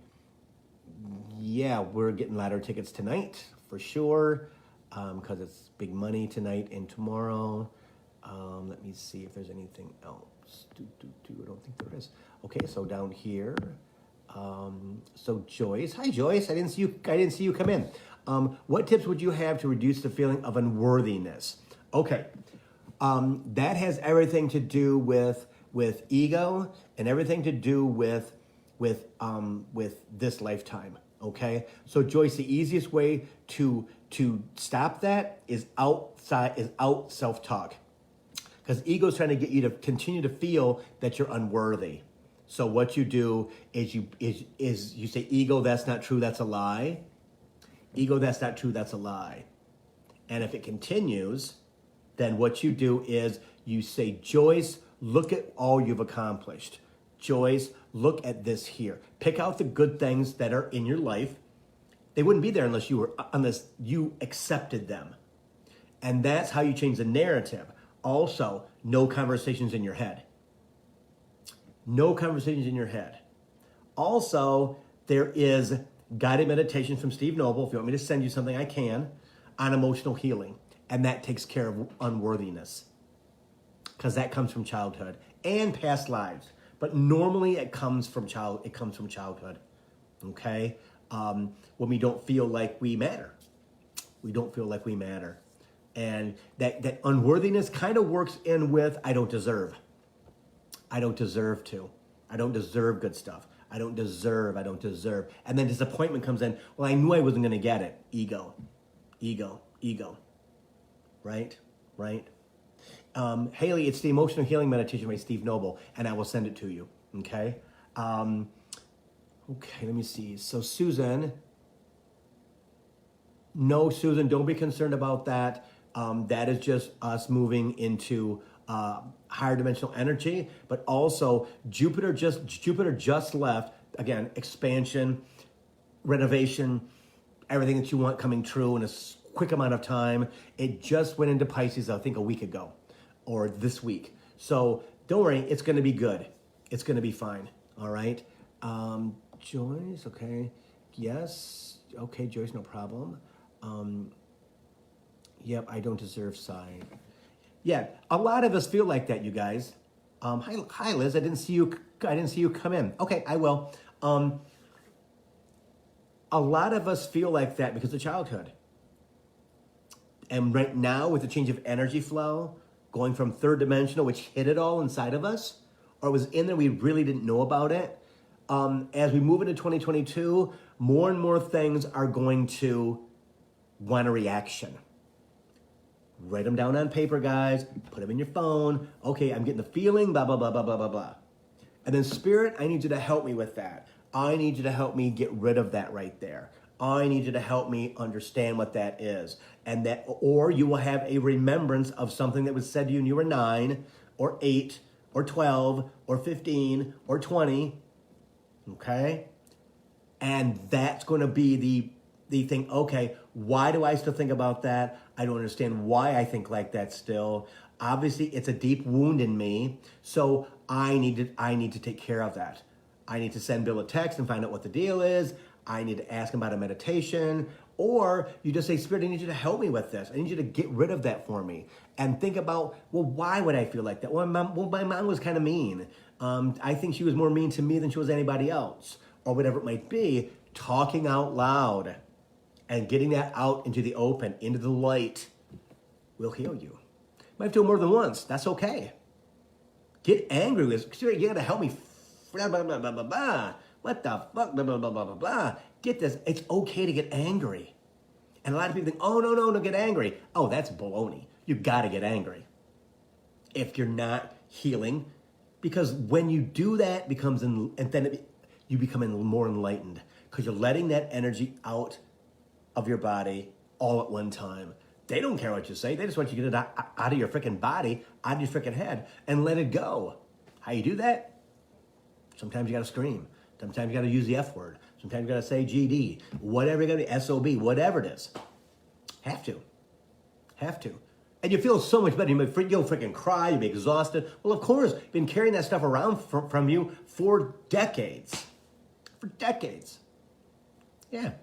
yeah, we're getting ladder tickets tonight for sure because it's big money tonight and tomorrow. Let me see if there's anything else. I don't think there is. Okay, so down here. So Joyce, hi Joyce. I didn't see you come in. What tips would you have to reduce the feeling of unworthiness? Okay, that has everything to do with ego and everything to do with this lifetime. Okay, so Joyce, the easiest way to stop that is out self-talk, because ego is trying to get you to continue to feel that you're unworthy. So what you do is you say, ego, that's not true, that's a lie. Ego, that's not true, that's a lie. And if it continues, then what you do is you say, Joyce, look at all you've accomplished. Joyce, look at this here. Pick out the good things that are in your life. They wouldn't be there unless you accepted them. And that's how you change the narrative. Also, no conversations in your head. No conversations in your head. Also, there is guided meditation from Steve Noble. If you want me to send you something, I can, on emotional healing. And that takes care of unworthiness, because that comes from childhood and past lives. But normally it comes from childhood. Okay? When we don't feel like we matter. We don't feel like we matter. And that unworthiness kind of works in with, I don't deserve. I don't deserve to. I don't deserve good stuff. I don't deserve. And then disappointment comes in. Well, I knew I wasn't going to get it. Ego. Right? Haley, it's the emotional healing meditation by Steve Noble, and I will send it to you. Okay? Okay, let me see. So Susan, no, Susan, don't be concerned about that. That is just us moving into higher dimensional energy, but also Jupiter just left. Again, expansion, renovation, everything that you want coming true in a quick amount of time. It just went into Pisces, I think, a week ago or this week. So don't worry, it's going to be good. It's going to be fine. All right. Joyce, okay. Yes. Okay, Joyce, no problem. Yep, I don't deserve sign. Yeah, a lot of us feel like that, you guys. Hi, Liz. I didn't see you come in. Okay, I will. A lot of us feel like that because of childhood. And right now, with the change of energy flow, going from third dimensional, which hit it all inside of us, or was in there, we really didn't know about it. As we move into 2022, more and more things are going to want a reaction. Write them down on paper, guys. Put them in your phone. Okay, I'm getting the feeling, blah, blah, blah, blah, blah, blah, blah. And then Spirit, I need you to help me with that. I need you to help me get rid of that right there. I need you to help me understand what that is. And that, or you will have a remembrance of something that was said to you when you were 9 or 8 or 12 or 15 or 20. Okay? And that's going to be the thing. Okay, why do I still think about that? I don't understand why I think like that still. Obviously, it's a deep wound in me. So I need to take care of that. I need to send Bill a text and find out what the deal is. I need to ask him about a meditation. Or you just say, Spirit, I need you to help me with this. I need you to get rid of that for me. And think about, well, why would I feel like that? Well, my mom was kind of mean. I think she was more mean to me than she was anybody else. Or whatever it might be. Talking out loud and getting that out into the open, into the light, will heal you. Might have to do it more than once. That's okay. Get angry with, Spirit, you gotta help me. Blah, blah, blah, blah, blah, blah. What the fuck? Blah, blah, blah, blah, blah, blah. Get this. It's okay to get angry. And a lot of people think, oh, no, don't get angry. Oh, that's baloney. You got to get angry if you're not healing. Because when you do that, you become more enlightened. Because you're letting that energy out of your body all at one time. They don't care what you say. They just want you to get it out of your freaking body, out of your freaking head, and let it go. How you do that? Sometimes you got to scream. Sometimes you got to use the F word. Sometimes you got to say GD. Whatever you got to, SOB, whatever it is. Have to. And you feel so much better. You'll freaking cry. You'll be exhausted. Well, of course, been carrying that stuff around from you for decades. Yeah.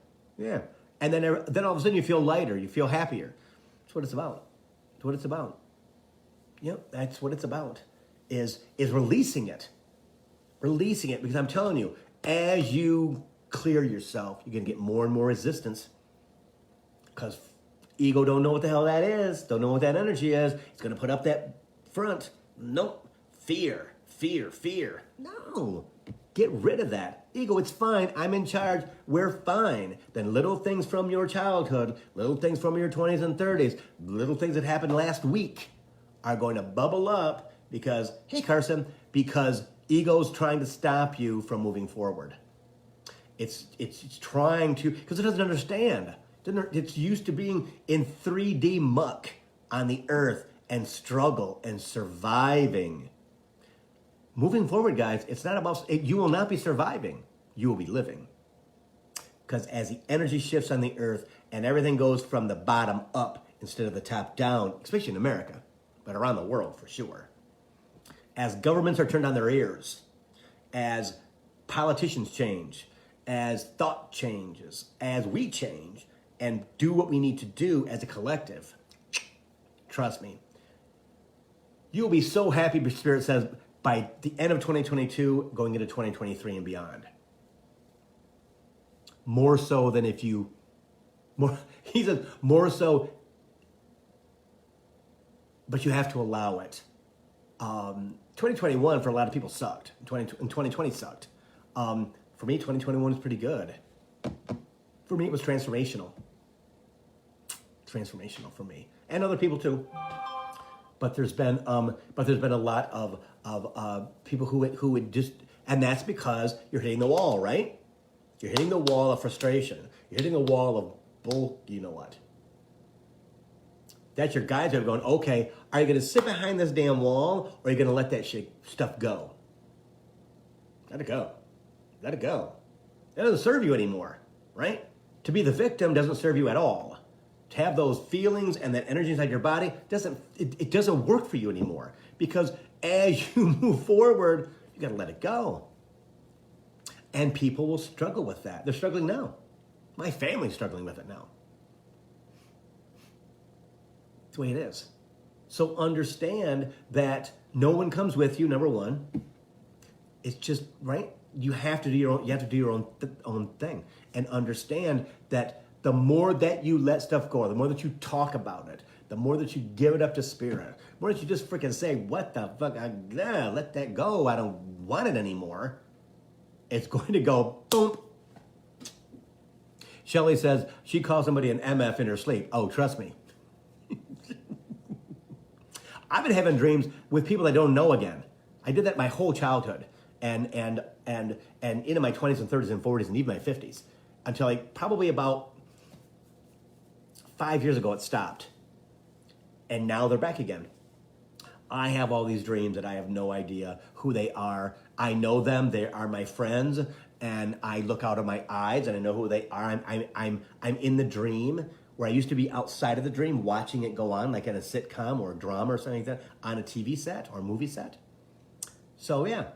And then all of a sudden you feel lighter. You feel happier. That's what it's about. Yep, that's what it's about. Is releasing it. Because I'm telling you, as you clear yourself, you're going to get more and more resistance. Because ego don't know what the hell that is. Don't know what that energy is. It's going to put up that front. Nope. Fear. No. Get rid of that. Ego, it's fine. I'm in charge. We're fine. Then little things from your childhood, little things from your 20s and 30s, little things that happened last week are going to bubble up because, hey, Carson, because ego's trying to stop you from moving forward. It's trying to, because it doesn't understand. It's used to being in 3D muck on the earth and struggle and surviving. Moving forward, guys, it's not about, you will not be surviving. You will be living. Because as the energy shifts on the earth and everything goes from the bottom up instead of the top down, especially in America, but around the world for sure. As governments are turned on their ears, as politicians change, as thought changes, as we change and do what we need to do as a collective, trust me, you'll be so happy, Spirit says, by the end of 2022, going into 2023 and beyond. More so than he says, more so, but you have to allow it. 2021 for a lot of people sucked. 2020 sucked. For me, 2021 was pretty good. For me, it was transformational. Transformational for me and other people too. But there's been a lot of people who would just, and that's because you're hitting the wall, right? You're hitting the wall of frustration. You're hitting the wall of bull. You know what? That's your guides are going, okay, are you going to sit behind this damn wall or are you going to let that stuff go? Let it go. Let it go. That doesn't serve you anymore, right? To be the victim doesn't serve you at all. To have those feelings and that energy inside your body, it doesn't work for you anymore. Because as you move forward, you got to let it go. And people will struggle with that. They're struggling now. My family's struggling with it now. It's the way it is. So understand that no one comes with you, number one. It's just, right? You have to do your own, own thing. And understand that the more that you let stuff go, the more that you talk about it, the more that you give it up to spirit, the more that you just freaking say, what the fuck, let that go, I don't want it anymore. It's going to go, boom. Shelley says she calls somebody an MF in her sleep. Oh, trust me. I've been having dreams with people I don't know again. I did that my whole childhood and into my 20s and 30s and 40s and even my 50s until like probably about 5 years ago it stopped. And now they're back again. I have all these dreams that I have no idea who they are. I know them, they are my friends, and I look out of my eyes and I know who they are. I'm in the dream where I used to be outside of the dream watching it go on, like in a sitcom or a drama or something like that, on a TV set or a movie set. So yeah,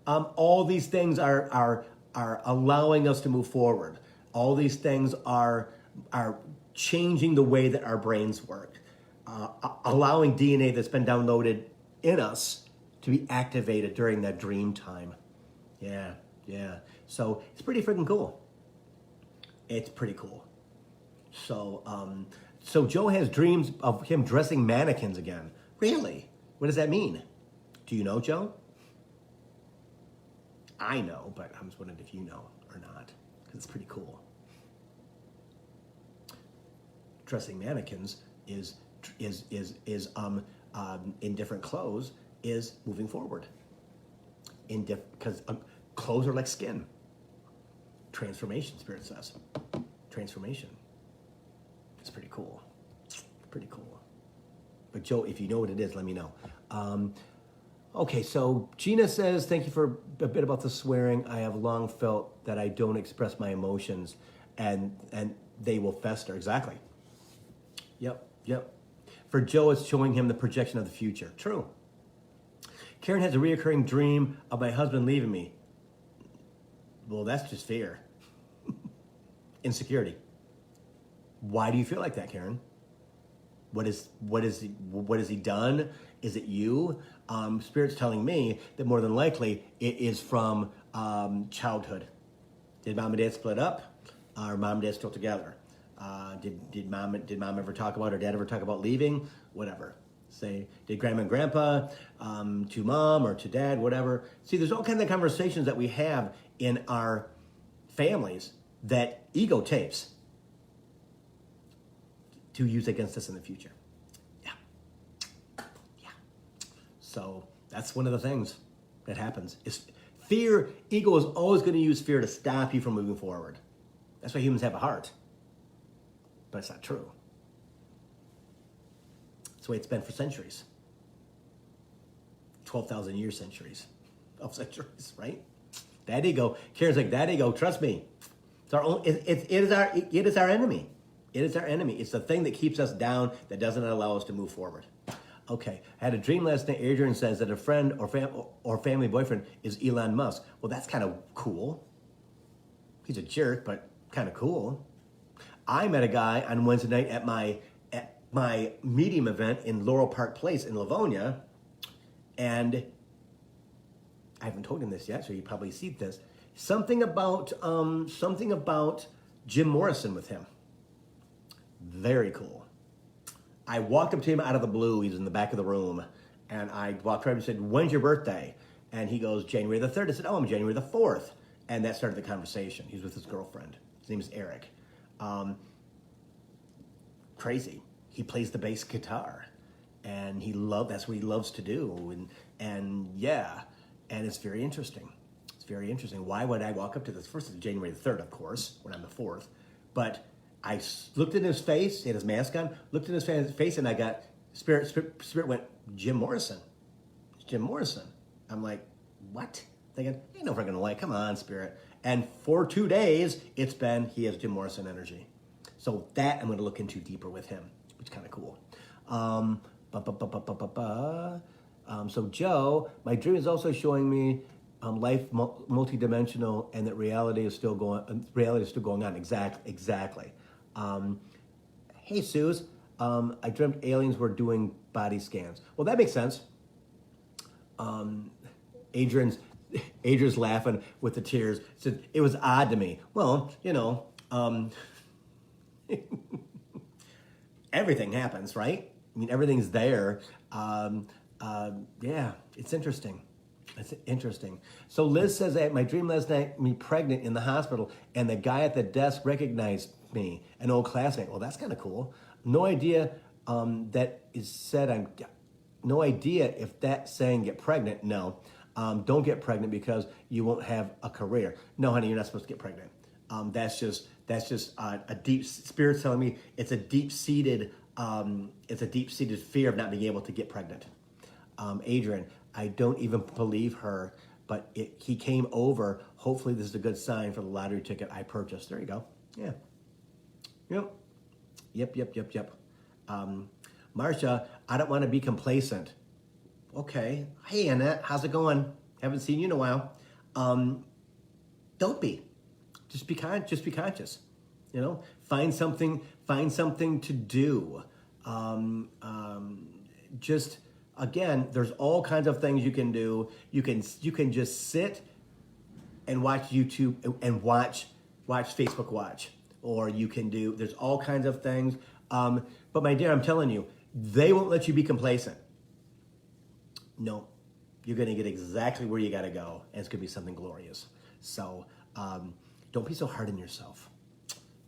all these things are allowing us to move forward. All these things are changing the way that our brains work, allowing DNA that's been downloaded in us to be activated during that dream time. Yeah. So it's pretty freaking cool. It's pretty cool. So Joe has dreams of him dressing mannequins again. Really? What does that mean? Do you know, Joe? I know, but I'm just wondering if you know or not, because it's pretty cool. Dressing mannequins is in different clothes is moving forward. Because clothes are like skin. Transformation, Spirit says. Transformation. It's pretty cool. Pretty cool. But Joe, if you know what it is, let me know. Okay, so Gina says, thank you for a bit about the swearing. I have long felt that I don't express my emotions and they will fester. Exactly. Yep. For Joe, it's showing him the projection of the future. True. Karen has a reoccurring dream of my husband leaving me. Well, that's just fear. Insecurity. Why do you feel like that, Karen? What is he done? Is it you? Spirit's telling me that more than likely it is from childhood. Did mom and dad split up? Or mom and dad still together? Did mom ever talk about or dad ever talk about leaving? Whatever. Say, did grandma and grandpa to mom or to dad, whatever. See, there's all kinds of conversations that we have in our families that ego tapes to use against us in the future. Yeah. So that's one of the things that happens. Is fear. Ego is always going to use fear to stop you from moving forward. That's why humans have a heart. But it's not true. It's the way it's been for centuries. 12,000 years, centuries of centuries, right? That ego. Karen's like, that ego, trust me. It's our own, it is our enemy. It is our enemy. It's the thing that keeps us down, that doesn't allow us to move forward. Okay, I had a dream last night. Adrian says that a friend or family boyfriend is Elon Musk. Well, that's kind of cool. He's a jerk, but kind of cool. I met a guy on Wednesday night at my medium event in Laurel Park Place in Livonia, and I haven't told him this yet, so you probably see this. Something about Jim Morrison with him. Very cool. I walked up to him out of the blue. He's in the back of the room, and I walked right up and said, "When's your birthday?" And he goes, "January the 3rd." I said, "Oh, I'm January the 4th." And that started the conversation. He's with his girlfriend. His name is Eric. Crazy. He plays the bass guitar, and that's what he loves to do. And it's very interesting. It's very interesting. Why would I walk up to this? First, it's January the 3rd, of course, when I'm the 4th. But I looked in his face, he had his mask on, looked in his face, and I got, Spirit went, Jim Morrison. It's Jim Morrison. I'm like, what? Thinking, ain't no freaking way, come on, Spirit. And for 2 days, he has Jim Morrison energy. So that I'm going to look into deeper with him, which is kind of cool. So Joe, my dream is also showing me life multidimensional, and that reality is still going on. Exactly. Hey, Suze, I dreamt aliens were doing body scans. Well, that makes sense. Adrian's laughing with the tears. Said it was odd to me. Well, everything happens, right? I mean, everything's there. Yeah, it's interesting. It's interesting. So Liz says, "At my dream last night, me pregnant in the hospital, and the guy at the desk recognized me, an old classmate." Well, that's kind of cool. No idea that is said. No idea if that's saying get pregnant. No, don't get pregnant because you won't have a career. No, honey, you're not supposed to get pregnant. That's just a deep spirit telling me it's a deep seated fear of not being able to get pregnant. Adrian, I don't even believe her, but he came over. Hopefully this is a good sign for the lottery ticket I purchased. There you go. Yeah. Yep. Marcia, I don't want to be complacent. Okay. Hey, Annette, how's it going? Haven't seen you in a while. Don't be. Just be conscious. Find something to do. Again, there's all kinds of things you can do. You can just sit and watch YouTube and watch Facebook Watch, or you can do. There's all kinds of things. But my dear, I'm telling you, they won't let you be complacent. No, you're going to get exactly where you got to go, and it's going to be something glorious. So don't be so hard on yourself.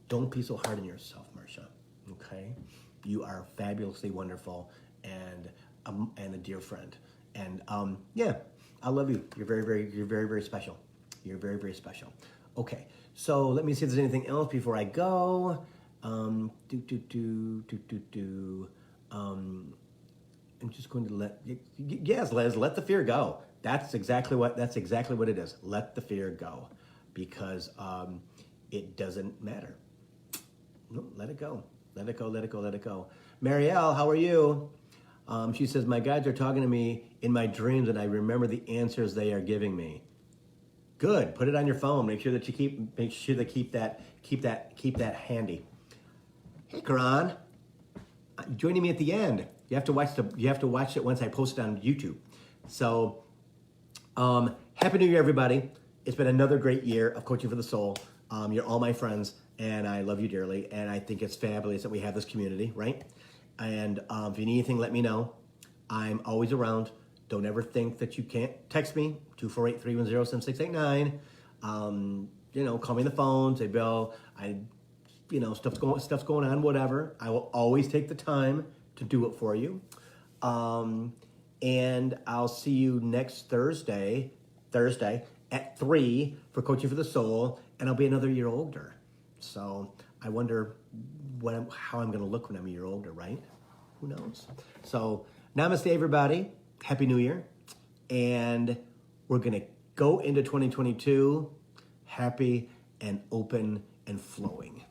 Don't be so hard on yourself, Marcia. Okay, you are fabulously wonderful and a dear friend. And yeah, I love you. You're very special. You're very special. Okay, so let me see if there's anything else before I go. I'm just going to yes, Liz, let the fear go. That's exactly what it is. Let the fear go, because it doesn't matter. No, let it go. Let it go. Marielle, how are you? She says, my guides are talking to me in my dreams, and I remember the answers they are giving me. Good. Put it on your phone. Make sure to keep that handy. Hey, Karan, joining me at the end. You have to watch it once I post it on YouTube. So, Happy New Year, everybody. It's been another great year of Coaching for the Soul. You're all my friends, and I love you dearly. And I think it's fabulous that we have this community, right? And if you need anything, let me know. I'm always around. Don't ever think that you can't text me, 248-310-7689. Call me on the phone, say, Bill, stuff's going on, whatever. I will always take the time to do it for you. And I'll see you next Thursday at 3 for Coaching for the Soul, and I'll be another year older. So I wonder how I'm going to look when I'm a year older, right? Who knows? So namaste, everybody. Happy New Year. And we're going to go into 2022 happy and open and flowing.